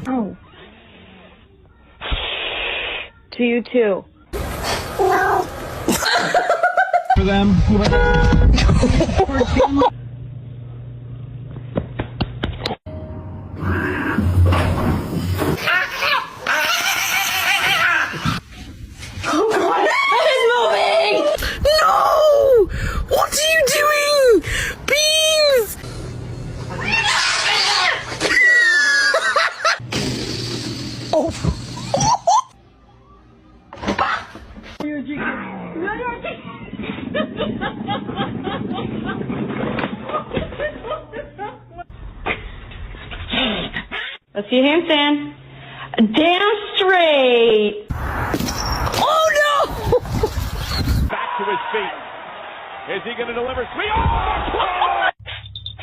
Oh. To you too. No. For them. No! What are you doing? Beans! Oh. Let's see your handstand. Down straight. Oh no! Back to his feet. Is he going to deliver? Oh!